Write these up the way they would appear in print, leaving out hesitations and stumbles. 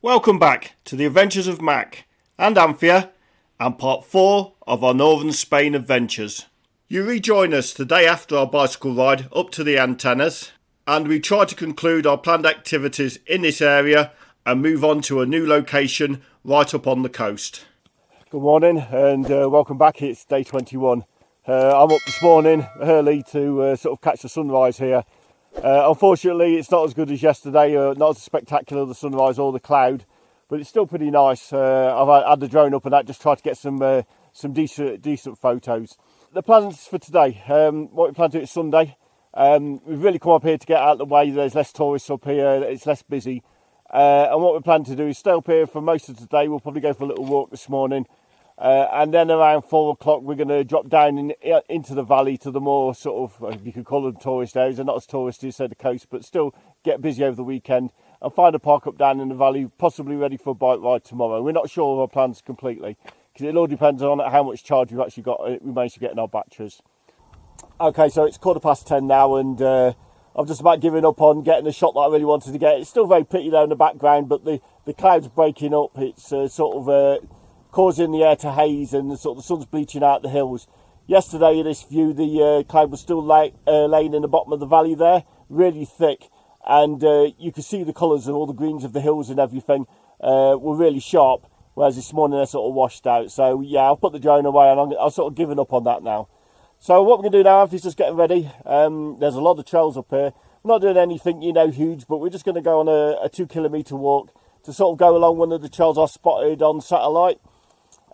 Welcome back to the Adventures of Mac and Anthea and part 4 of our Northern Spain adventures. You rejoin us the day after our bicycle ride up to the antennas, and we try to conclude our planned activities in this area and move on to a new location right up on the coast. Good morning and welcome back. It's day 21. I'm up this morning early to sort of catch the sunrise here. Unfortunately, it's not as good as yesterday, not as spectacular the sunrise or the cloud, but it's still pretty nice. I've had the drone up and that, just tried to get some decent photos. The plans for today, what we plan to do is Sunday. We've really come up here to get out of the way. There's less tourists up here, it's less busy. And what we plan to do is stay up here for most of today. We'll probably go for a little walk this morning. And then around 4 o'clock we're going to drop down into the valley to the more sort of, you could call them tourist areas. They're not as touristy as the coast, but still get busy over the weekend and find a park up down in the valley, possibly ready for a bike ride tomorrow. We're not sure of our plans completely because it all depends on how much charge we've actually got. We managed to get in our batteries. Okay, so it's 10:15 now, and I've just about given up on getting the shot that I really wanted to get. It's still very pretty there in the background, but the clouds breaking up. It's causing the air to haze, and the sun's bleaching out the hills. Yesterday in this view, the cloud was still laying in the bottom of the valley there, really thick, and you could see the colours of all the greens of the hills and everything were really sharp, whereas this morning they're sort of washed out. So yeah, I'll put the drone away and I've sort of given up on that now. So what we're going to do now is just getting ready. There's a lot of trails up here. We're not doing anything, huge, but we're just going to go on a 2 kilometre walk to sort of go along one of the trails I spotted on satellite.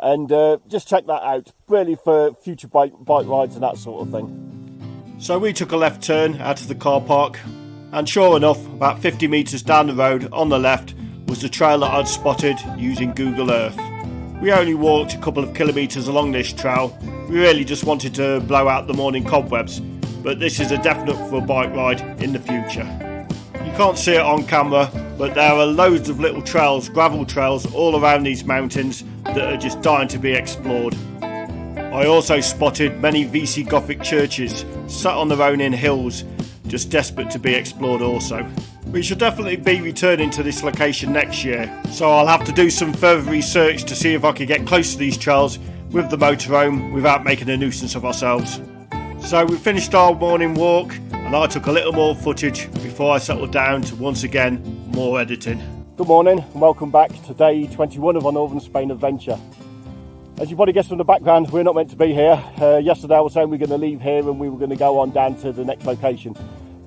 And just check that out, really, for future bike rides and that sort of thing. So we took a left turn out of the car park, and sure enough, about 50 metres down the road on the left was the trail that I'd spotted using Google Earth. We only walked a couple of kilometres along this trail. We really just wanted to blow out the morning cobwebs, but this is a definite for a bike ride in the future. You can't see it on camera, but there are loads of little trails, gravel trails all around these mountains that are just dying to be explored. I also spotted many VC Gothic churches sat on their own in hills, just desperate to be explored also. We shall definitely be returning to this location next year, so I'll have to do some further research to see if I can get close to these trails with the motorhome without making a nuisance of ourselves. So we finished our morning walk, and I took a little more footage before I settled down to once again more editing. Good morning and welcome back to day 21 of our Northern Spain adventure. As you probably guessed from the background, we're not meant to be here. Yesterday I was saying we're going to leave here and we were going to go on down to the next location.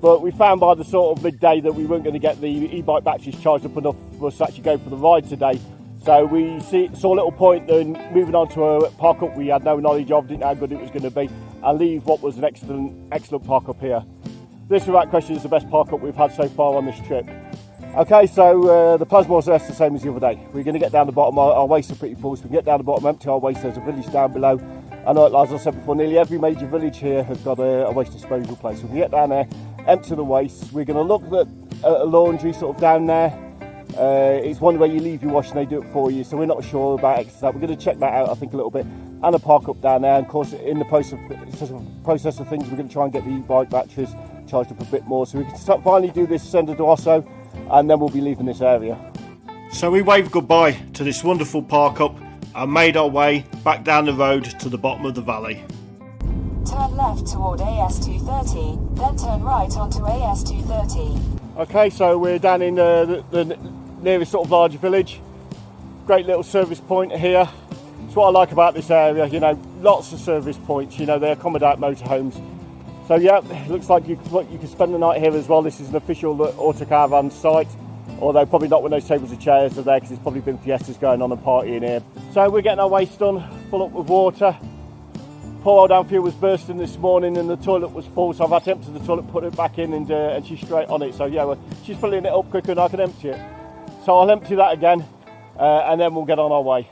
But we found by the sort of midday that we weren't going to get the e-bike batteries charged up enough for us to actually go for the ride today. So we saw a little point in moving on to a park up we had no knowledge of, didn't know how good it was going to be, and leave what was an excellent park up here. This without question is the best park up we've had so far on this trip. Okay, so the plan's more or less the same as the other day. We're going to get down the bottom, our wastes are pretty full, so we can get down the bottom, empty our waste. There's a village down below. And as I said before, nearly every major village here has got a waste disposal place. So we can get down there, empty the waste. We're going to look at a laundry sort of down there. It's one where you leave your wash and they do it for you, so we're not sure about it. So we're going to check that out, I think, a little bit. And a park up down there. And of course, in the process of things, we're going to try and get the e-bike batteries charged up a bit more, so we can finally do this Senda Duoso, and then we'll be leaving this area. So we waved goodbye to this wonderful park up and made our way back down the road to the bottom of the valley. Turn left toward AS230, then turn right onto AS230. Okay, so we're down in the nearest sort of larger village. Great little service point here. It's what I like about this area, lots of service points, they accommodate motorhomes. So yeah, it looks like you can spend the night here as well. This is an official autocaravan site, although probably not when those tables and chairs are there, because there's probably been fiestas going on and partying here. So we're getting our waste done, full up with water. Poor old Anthea was bursting this morning and the toilet was full, so I've had to empty the toilet, put it back in, and she's straight on it. So yeah, she's filling it up quicker than I can empty it. So I'll empty that again, and then we'll get on our way.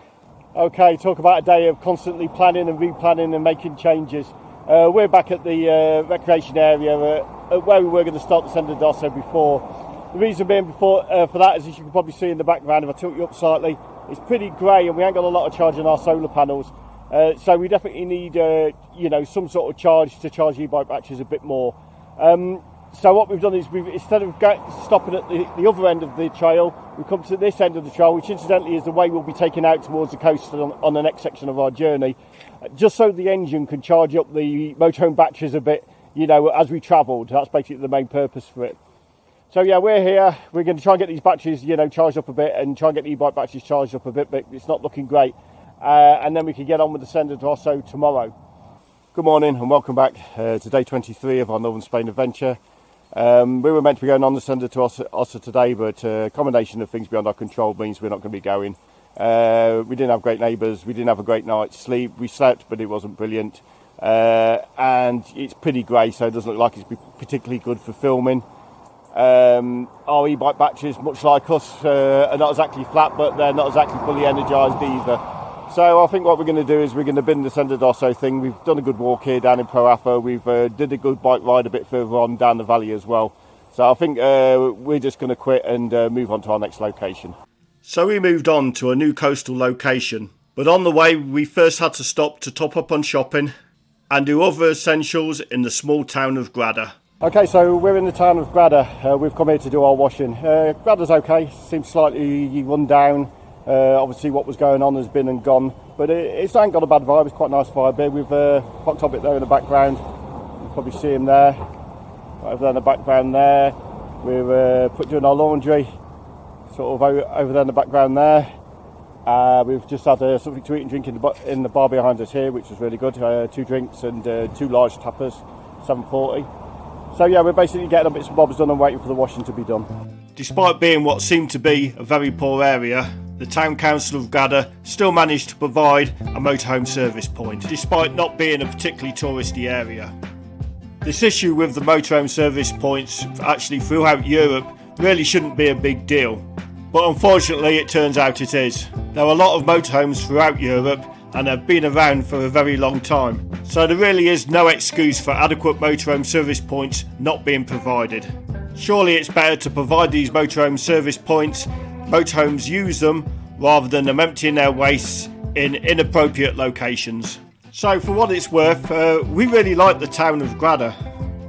Okay, talk about a day of constantly planning and replanning and making changes. We're back at the recreation area where we were going to start the Senda Duoso before. The reason being for that is, as you can probably see in the background, if I tilt you up slightly, it's pretty grey and we ain't got a lot of charge on our solar panels. So we definitely need some sort of charge to charge e-bike batteries a bit more. So what we've done is instead of stopping at the other end of the trail, we've come to this end of the trail, which incidentally is the way we'll be taking out towards the coast on the next section of our journey, just so the engine can charge up the motorhome batteries a bit, you know, as we travelled. That's basically the main purpose for it. So yeah, we're here. We're going to try and get these batteries, you know, charged up a bit, and try and get the e-bike batteries charged up a bit, but it's not looking great. And then we can get on with the Senda de Osso tomorrow. Good morning and welcome back to day 23 of our Northern Spain adventure. We were meant to be going on the Senda de Osso today, but a combination of things beyond our control means we're not going to be going. We didn't have great neighbours, we didn't have a great night's sleep. We slept, but it wasn't brilliant. And it's pretty grey, so it doesn't look like it's particularly good for filming. Our e-bike batteries, much like us, are not exactly flat, but they're not exactly fully energised either. So I think what we're going to do is we're going to bin the Senda de Osso thing. We've done a good walk here down in Proaza. We've did a good bike ride a bit further on down the valley as well. So I think we're just going to quit and move on to our next location. So we moved on to a new coastal location, but on the way we first had to stop to top up on shopping and do other essentials in the small town of Grado. Okay, so we're in the town of Grado. We've come here to do our washing. Grado's okay, seems slightly run down. Obviously what was going on has been and gone, but it ain't got a bad vibe. It's quite a nice vibe here. We've parked up it there in the background. You can probably see him there, right over there in the background there. We're doing our laundry, sort of over there in the background there. We've just had something to eat and drink in the bar behind us here, which was really good. 2 drinks and 2 large tappers, $7.40. So yeah, we're basically getting our bits and bobs done and waiting for the washing to be done. Despite being what seemed to be a very poor area, the Town Council of Grado still managed to provide a motorhome service point, despite not being a particularly touristy area. This issue with the motorhome service points actually throughout Europe really shouldn't be a big deal, but unfortunately it turns out it is. There are a lot of motorhomes throughout Europe and have been around for a very long time, so there really is no excuse for adequate motorhome service points not being provided. Surely it's better to provide these motorhome service points, motorhomes use them, rather than them emptying their wastes in inappropriate locations. So for what it's worth, we really like the town of Grado.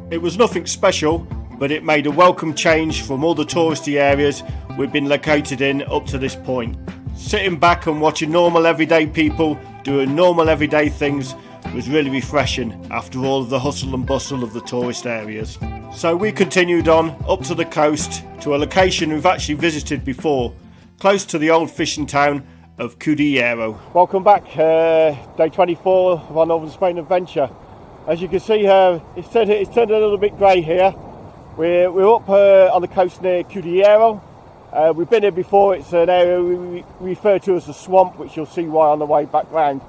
It was nothing special, but it made a welcome change from all the touristy areas we've been located in up to this point. Sitting back and watching normal everyday people doing normal everyday things was really refreshing after all of the hustle and bustle of the tourist areas. So we continued on up to the coast to a location we've actually visited before, close to the old fishing town of Cudillero. Welcome back, day 24 of our Northern Spain adventure. As you can see, it's turned a little bit grey here. We're up on the coast near Cudillero. We've been here before. It's an area we refer to as the swamp, which you'll see why on the way back round.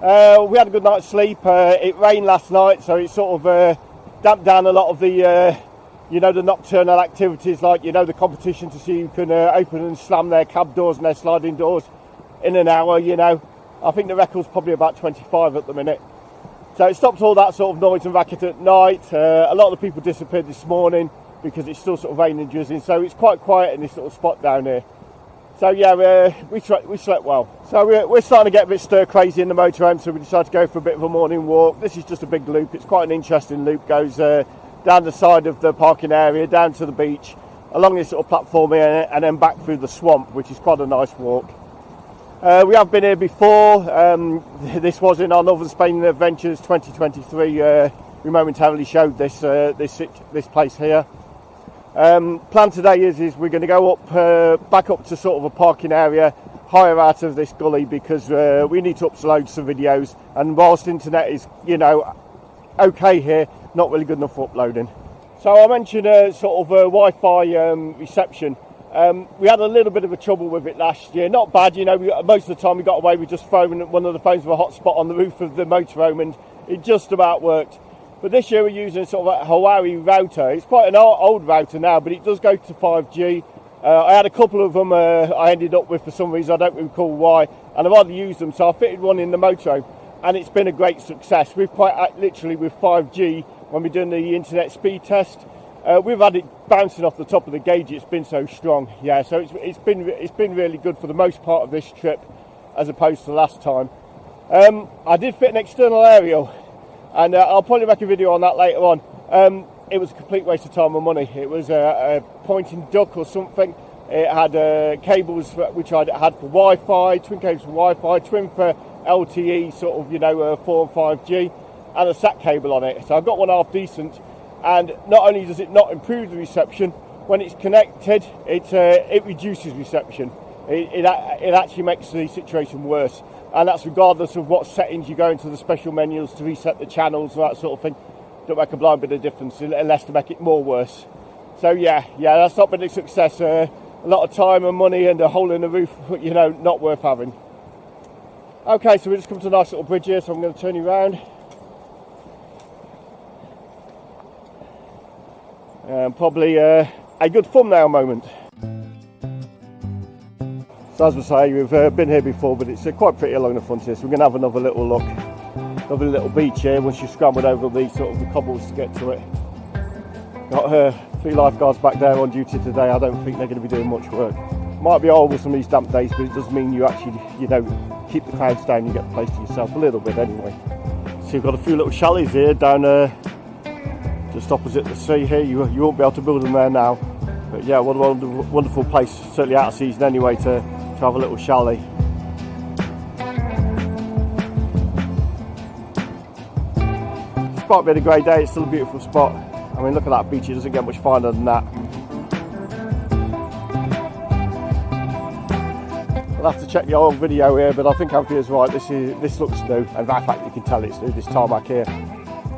We had a good night's sleep. It rained last night, so it sort of damped down a lot of the the nocturnal activities, like the competition to see who can open and slam their cab doors and their sliding doors in an hour. I think the record's probably about 25 at the minute. So it stopped all that sort of noise and racket at night. A lot of the people disappeared this morning because it's still sort of raining and drizzling, so it's quite quiet in this little spot down here. So yeah, we slept well. So we're starting to get a bit stir crazy in the motorhome, so we decided to go for a bit of a morning walk. This is just a big loop. It's quite an interesting loop. Goes down the side of the parking area, down to the beach, along this sort of platform here, and then back through the swamp, which is quite a nice walk. We have been here before. This was in our Northern Spain Adventures 2023. We momentarily showed this place here. Plan today is we're going to go up, back up to sort of a parking area higher out of this gully, because we need to upload some videos, and whilst internet is okay here, not really good enough for uploading. So I mentioned sort of Wi-Fi reception. We had a little bit of a trouble with it last year. Not bad, most of the time we got away with just throwing one of the phones with a hotspot on the roof of the motorhome, and it just about worked. But this year we're using sort of a Huawei router. It's quite an old router now, but it does go to 5G. I had a couple of them I ended up with for some reason, I don't recall why, and I've hardly used them, so I fitted one in the motorhome, and it's been a great success. We've quite literally, with 5G, when we're doing the internet speed test, we've had it bouncing off the top of the gauge. It's been so strong. Yeah, so it's been really good for the most part of this trip, as opposed to last time. I did fit an external aerial, and I'll probably make a video on that later on. it was a complete waste of time and money. It was a pointing duck or something. It had cables which I had for Wi-Fi, twin cables for Wi-Fi, twin for LTE, sort of, 4 and 5G, and a SAT cable on it. So I've got one half decent, and not only does it not improve the reception, when it's connected, it reduces reception. It actually makes the situation worse, and that's regardless of what settings you go into the special menus to reset the channels and that sort of thing. Don't make a blind bit of difference unless to make it more worse. So yeah, that's not been a success. A lot of time and money and a hole in the roof, not worth having. Okay, so we just come to a nice little bridge here, so I'm going to turn you around. Probably a good thumbnail moment. So as I say, we've been here before, but it's quite pretty along the front here, so we're going to have another little look. Another little beach here once you've scrambled over the cobbles to get to it. Got 3 lifeguards back there on duty today. I don't think they're going to be doing much work. Might be horrible some of these damp days, but it does mean you actually, keep the crowds down, you get the place to yourself a little bit anyway. So you've got a few little chalets here down just opposite the sea here. You won't be able to build them there now. But yeah, what a wonderful place, certainly out of season anyway, to have a little chalet. Despite being a grey day, it's still a beautiful spot. I mean, look at that beach, it doesn't get much finer than that. I'll have to check the old video here, but I think Anthea's right. This looks new, and in fact you can tell it's new. This tarmac here,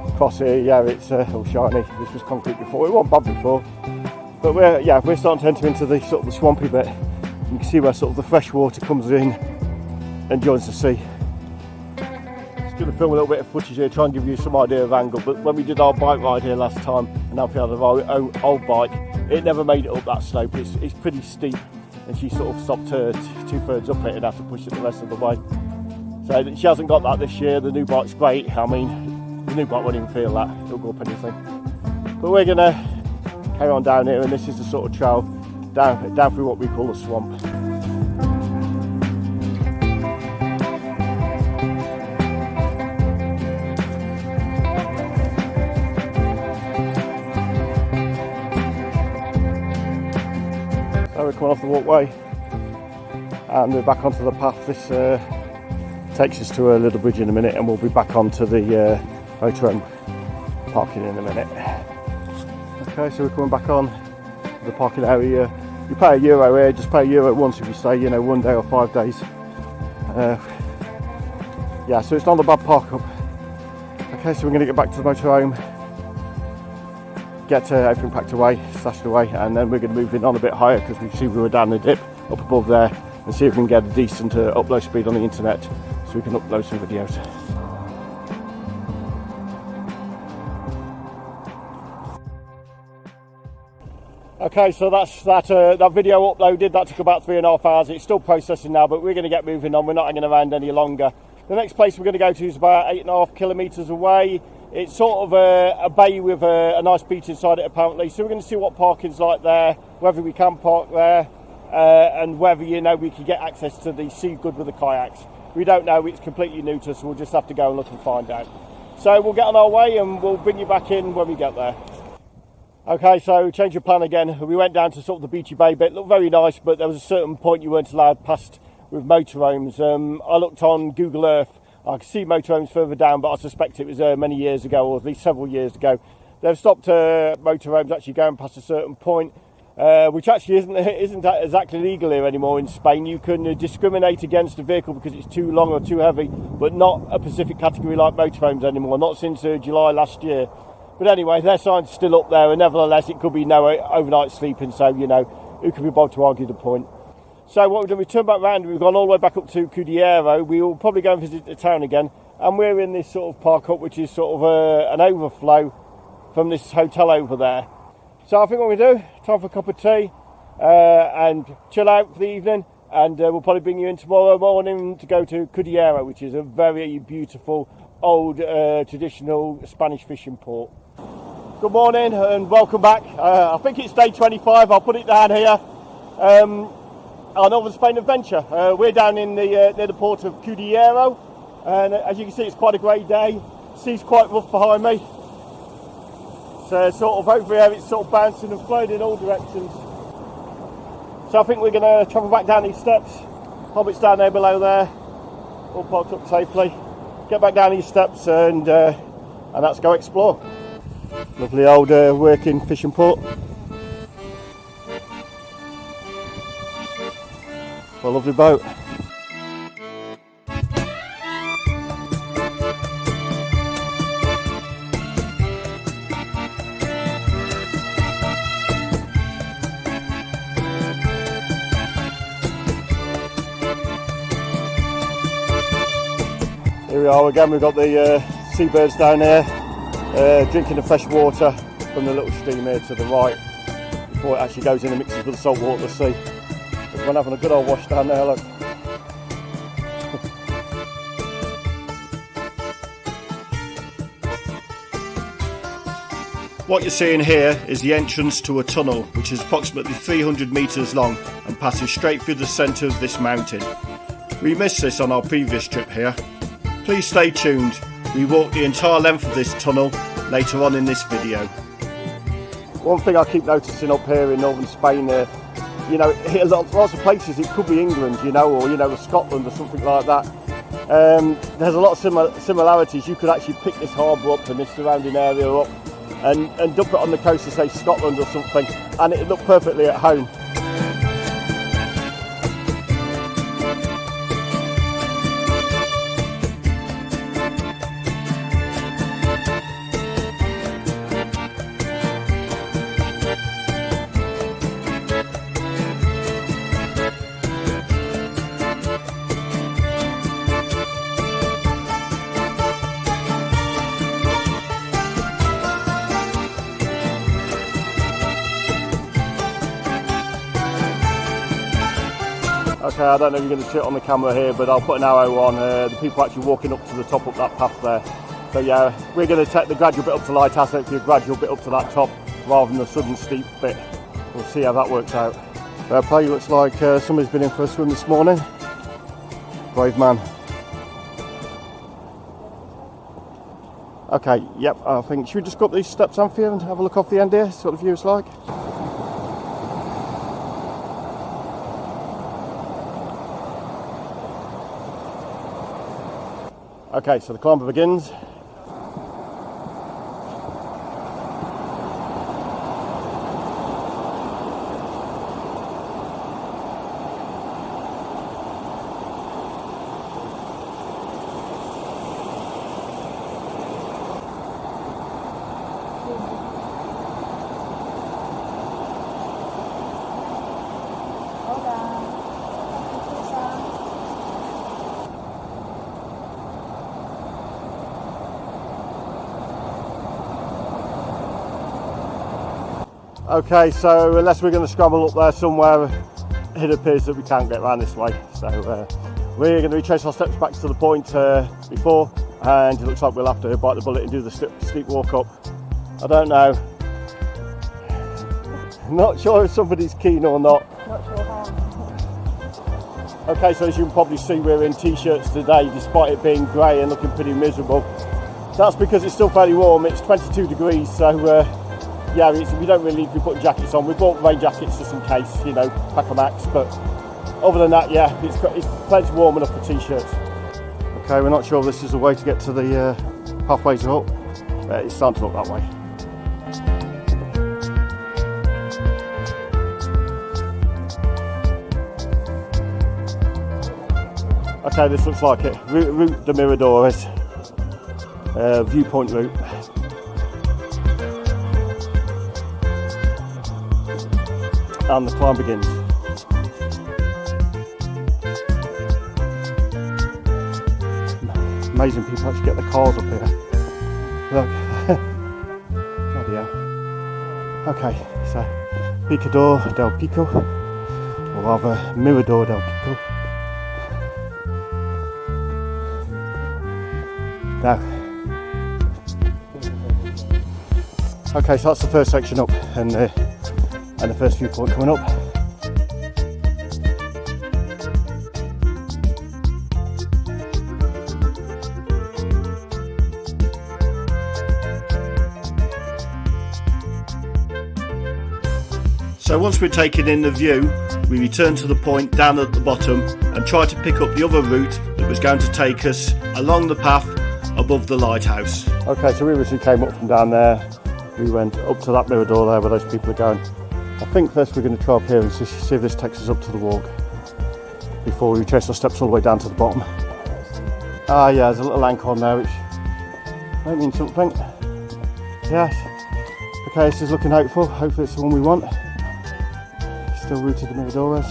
across here, yeah, it's all shiny. This was concrete before. It wasn't bad before, but we're starting to enter into the sort of the swampy bit. You can see where sort of the fresh water comes in and joins the sea. Just going to film a little bit of footage here, try and give you some idea of angle. But when we did our bike ride here last time, and Anthea had our old bike, it never made it up that slope. It's pretty steep. And she sort of stopped her 2/3 up it and had to push it the rest of the way. So she hasn't got that this year. The new bike's great. I mean, the new bike won't even feel that. It'll go up anything. But we're going to carry on down here, and this is the sort of trail down through what we call the swamp. We're coming off the walkway and we're back onto the path. This takes us to a little bridge in a minute, and we'll be back onto the motorhome parking in a minute. Okay, so we're coming back on the parking area. You pay €1 here, just pay €1 once if you stay, 1 day or 5 days. Yeah, so it's not a bad park up. Okay, so we're going to get back to the motorhome, get everything packed away, stashed away, and then we're going to move in on a bit higher because we see we were down the dip up above there, and see if we can get a decent upload speed on the internet so we can upload some videos. Okay, so that's that video uploaded. That took about 3.5 hours. It's still processing now, but we're going to get moving on. We're not hanging around any longer. The next place we're going to go to is about 8.5 kilometres away. It's sort of a bay with a nice beach inside it apparently, so we're going to see what parking's like there, whether we can park there, and whether we can get access to the sea good with the kayaks. We don't know, it's completely new to us, so we'll just have to go and look and find out. So we'll get on our way and we'll bring you back in when we get there. Okay, so change of plan again. We went down to sort of the beachy bay bit. Looked very nice, but there was a certain point you weren't allowed past with motorhomes. I looked on Google Earth. I can see motorhomes further down, but I suspect it was many years ago, or at least several years ago. They've stopped motorhomes actually going past a certain point, which actually isn't exactly legal here anymore in Spain. You can discriminate against a vehicle because it's too long or too heavy, but not a specific category like motorhomes anymore, not since July last year. But anyway, their sign's still up there, and nevertheless it could be no overnight sleeping, so who can be bothered to argue the point. So what we've done, we turned back round, we've gone all the way back up to Cudillero. We will probably go and visit the town again, and we're in this sort of park up, which is sort of an overflow from this hotel over there. So I think what we do, time for a cup of tea and chill out for the evening, and we'll probably bring you in tomorrow morning to go to Cudillero, which is a very beautiful old traditional Spanish fishing port. Good morning and welcome back. I think it's day 25, I'll put it down here. Our Northern Spain adventure. We're down in near the port of Cudillero, and as you can see it's quite a grey day. Sea's quite rough behind me. sort of over here, it's sort of bouncing and flowing in all directions. So I think we're going to travel back down these steps. Hobbit's down there below there, all parked up safely. Get back down these steps and let's go explore. Lovely old working fishing port. A lovely boat. Here we are again, we've got the seabirds down here drinking the fresh water from the little stream here to the right before it actually goes in and mixes with the salt water of the sea. Everyone having a good old wash down there, look. What you're seeing here is the entrance to a tunnel which is approximately 300 metres long and passes straight through the centre of this mountain. We missed this on our previous trip here. Please stay tuned, we walk the entire length of this tunnel later on in this video. One thing I keep noticing up here in northern Spain, you know, lots of places it could be England, you know, or, you know, Scotland or something like that. There's a lot of similarities. You could actually pick this harbour up and this surrounding area up and dump it on the coast to say Scotland or something, and it'd look perfectly at home. Okay, I don't know if you're going to see it on the camera here, but I'll put an arrow on the people actually walking up to the top of that path there. So yeah, we're going to take the gradual bit up to Lighthouse, the gradual bit up to that top, rather than the sudden steep bit. We'll see how that works out. Play looks like somebody's been in for a swim this morning. Brave man. Okay, yep, I think, should we just go up these steps, Anthea, and have a look off the end here, see what the view's like? Okay, so the climb begins. Okay, so unless we're going to scramble up there somewhere, it appears that we can't get around this way. So we're going to retrace our steps back to the point before, and it looks like we'll have to bite the bullet and do the steep walk up. I don't know. Not sure if somebody's keen or not. Not sure how. Okay, so as you can probably see, we're in t-shirts today, despite it being grey and looking pretty miserable. That's because it's still fairly warm. It's 22 degrees, so yeah, we don't really need to be putting jackets on. We bought rain jackets just in case, you know, pack a max, but other than that, yeah, it's plenty warm enough for t-shirts. Okay, we're not sure if this is the way to get to the pathways up, but it's starting to look that way. Okay, this looks like it. Route de Miradores, viewpoint route. And the climb begins. Amazing people actually get the cars up here. Look. Bloody hell. Okay, so Picador del Pico, or rather Mirador del Pico. Now. Okay, so that's the first section up, and the first viewpoint coming up. So once we'd taken in the view, we returned to the point down at the bottom and tried to pick up the other route that was going to take us along the path above the lighthouse. Okay, so we obviously came up from down there. We went up to that mirror door there where those people are going. I think first we're going to try up here and see if this takes us up to the walk before we retrace our steps all the way down to the bottom. Ah yeah, there's a little anchor on there which might mean something. Yes. Okay, this is looking hopeful. Hopefully it's the one we want. Still rooted the Miradores.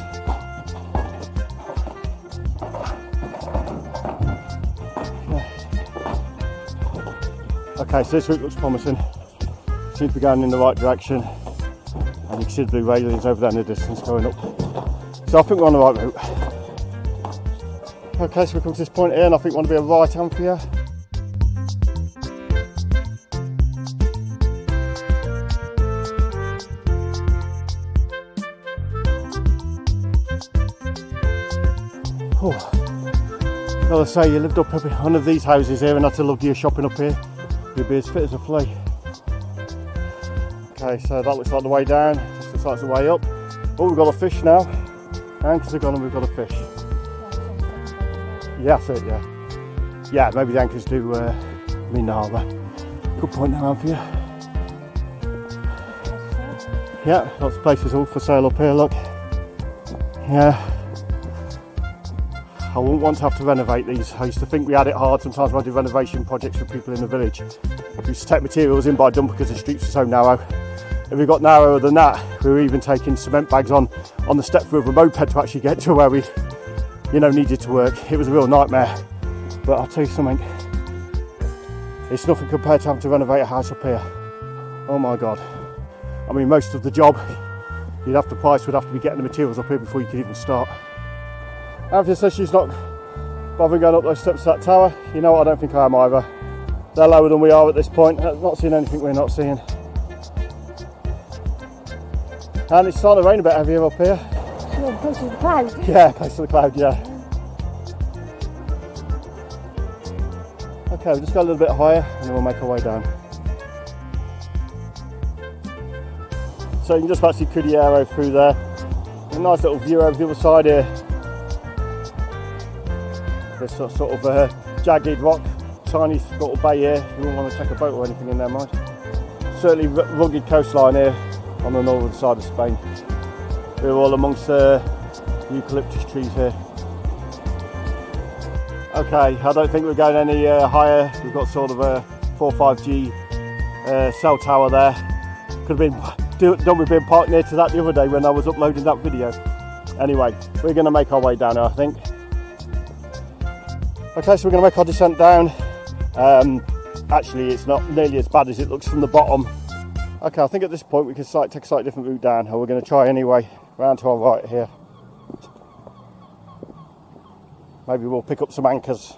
Yeah. Okay, so this route looks promising. Seems to be going in the right direction. And you can see the blue railings over there in the distance going up. So I think we're on the right route. Okay, so we come to this point here and I think we want to be a right Anthea. Oh, gotta say, you lived up in one of these houses here and had to lug your shopping up here, you'd be as fit as a flea. Okay, so that looks like the way down, this looks like the way up. Oh, we've got a fish now. Anchors are gone and we've got a fish. Yeah, that's it, yeah. Yeah, maybe the anchors do mean the harbour. Good point now, Anthea. Yeah, lots of places all for sale up here, look. Yeah. I wouldn't want to have to renovate these. I used to think we had it hard sometimes when I do renovation projects for people in the village. We used to take materials in by dump because the streets were so narrow. If we got narrower than that, we were even taking cement bags on the step with a moped to actually get to where we, needed to work. It was a real nightmare. But I'll tell you something, it's nothing compared to having to renovate a house up here. Oh my God. I mean, most of the job, the price would have to be getting the materials up here before you could even start. Anthea says she's not bothering going up those steps to that tower. You know what, I don't think I am either. They're lower than we are at this point. I've not seen anything we're not seeing. And it's starting to rain a bit heavier up here. Yeah, close to the cloud. Yeah, close to the cloud, yeah. Okay, we'll just go a little bit higher and then we'll make our way down. So you can just about see Cudillero through there. A nice little view over the other side here. This sort of jagged rock, tiny little bay here. You wouldn't want to take a boat or anything in there, mind. Certainly rugged coastline here on the northern side of Spain. We're all amongst eucalyptus trees here. Okay, I don't think we're going any higher. We've got sort of a 4 or 5G cell tower there. Could have been done with being parked near to that the other day when I was uploading that video. Anyway, we're going to make our way down here, I think. Okay, so we're going to make our descent down. Actually, it's not nearly as bad as it looks from the bottom. Okay, I think at this point we can take a slightly different route down, or we're going to try anyway, round to our right here. Maybe we'll pick up some anchors.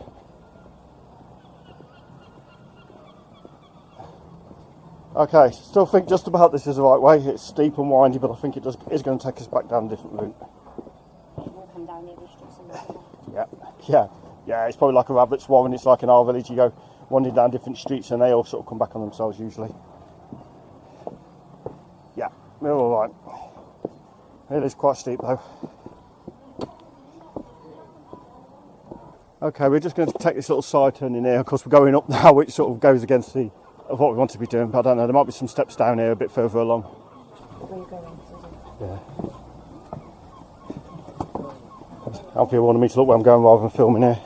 Okay, still think just about this is the right way. It's steep and windy, but I think it is going to take us back down a different route. We'll come down here, Yeah, it's probably like a rabbit's warren. It's like in our village, you go wandering down different streets and they all sort of come back on themselves usually. Yeah, we're all right. It is quite steep though. Okay, we're just going to take this little side turn in here. Of course, we're going up now, which sort of goes against the of what we want to be doing. But I don't know, there might be some steps down here a bit further along. Where are you going, Susan? Yeah. Anthea wanted me to look where I'm going rather than filming here.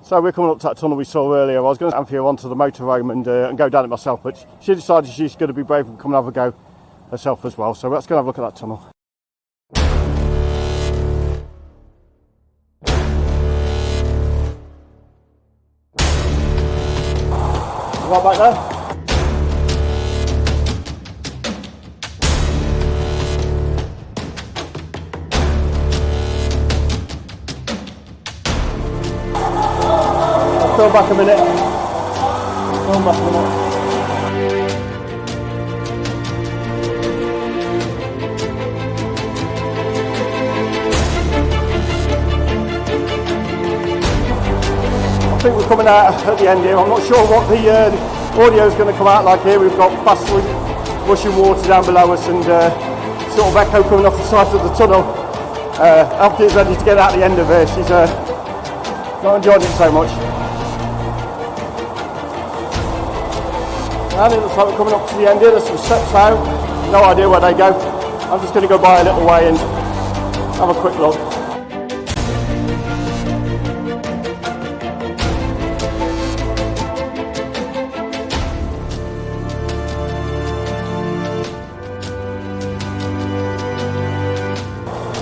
So we're coming up to that tunnel we saw earlier. I was going to Anthea onto the motorhome and go down it myself, but she decided she's going to be brave and come and have a go herself as well. So let's go and have a look at that tunnel. Right back there. Go back a minute. Go back a minute. I think we're coming out at the end here. I'm not sure what the audio is going to come out like here. We've got fast rushing water down below us and sort of echo coming off the side of the tunnel. Anthea's ready to get out the end of here. She's not enjoying it so much. And it looks like we're coming up to the end here. There's some steps out. No idea where they go. I'm just going to go by a little way and have a quick look.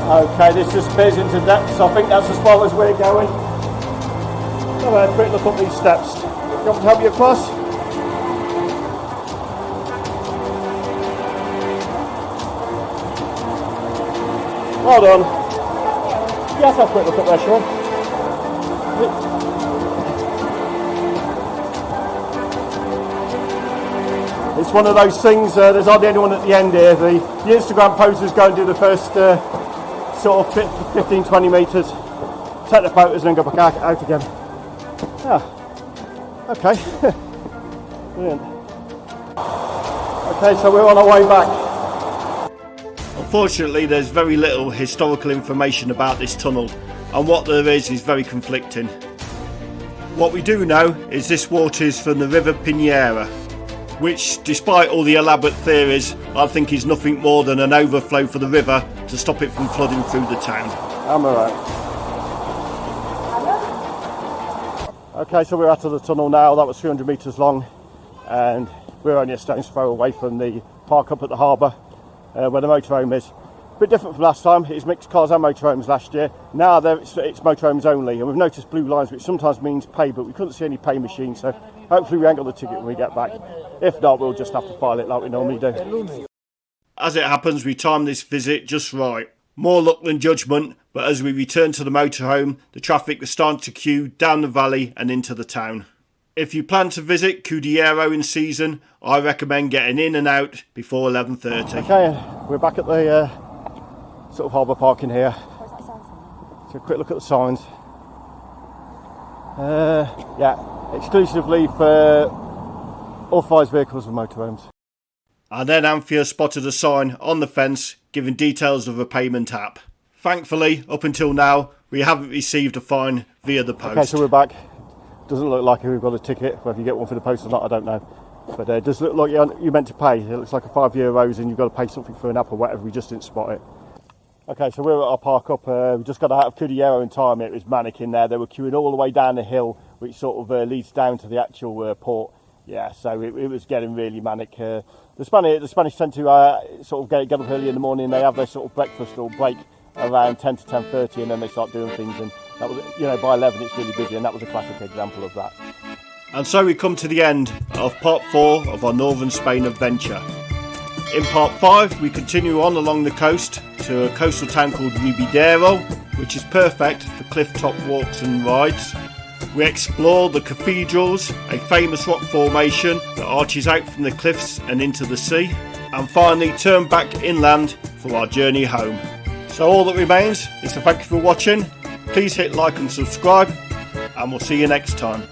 Okay, this just appears into depth, so I think that's as far as we're going. Have a quick look up these steps. Do you want me to help you across? Well done. Yes, have a quick look up there, Sean. It's one of those things, there's hardly anyone at the end here. The Instagram posters go and do the first sort of 15-20 metres, take the photos and then go back out again. Ah, okay. Brilliant. Okay, so we're on our way back. Unfortunately, there's very little historical information about this tunnel, and what there is very conflicting. What we do know is this water is from the River Pinheira, which, despite all the elaborate theories, I think is nothing more than an overflow for the river to stop it from flooding through the town. I'm alright. Okay, so we're out of the tunnel now. That was 300 metres long, and we're only a stone's throw away from the park up at the harbour where the motorhome is. A bit different from last time. It was mixed cars and motorhomes last year. Now it's motorhomes only, and we've noticed blue lines, which sometimes means pay, but we couldn't see any pay machines, so hopefully we ain't got the ticket when we get back. If not, we'll just have to file it like we normally do. As it happens, we timed this visit just right. More luck than judgment, but as we return to the motorhome, the traffic was starting to queue down the valley and into the town. If you plan to visit Cudillero in season, I recommend getting in and out before 11:30. Okay, we're back at the sort of harbour parking here. So a quick look at the signs. Yeah, exclusively for authorised vehicles and motorhomes. And then Anthea spotted a sign on the fence giving details of a payment app. Thankfully, up until now, we haven't received a fine via the post. Okay, so we're back. Doesn't look like we've got a ticket. Whether you get one for the post or not, I don't know. But it does look like you're meant to pay. It looks like a €5 and you've got to pay something for an app or whatever. We just didn't spot it. Okay, so we're at our park up. We just got out of Cudillero in time. It was manic in there. They were queuing all the way down the hill, which sort of leads down to the actual port. Yeah, so it was getting really manic. The Spanish tend to sort of get up early in the morning. They have their sort of breakfast or break around 10 to 10:30, and then they start doing things. And that was, by 11 it's really busy, and that was a classic example of that. And so we come to the end of part 4 of our Northern Spain adventure. In part 5, we continue on along the coast to a coastal town called Cudillero, which is perfect for cliff-top walks and rides. We explore the cathedrals, a famous rock formation that arches out from the cliffs and into the sea, and finally turn back inland for our journey home. So all that remains is to thank you for watching. Please hit like and subscribe, and we'll see you next time.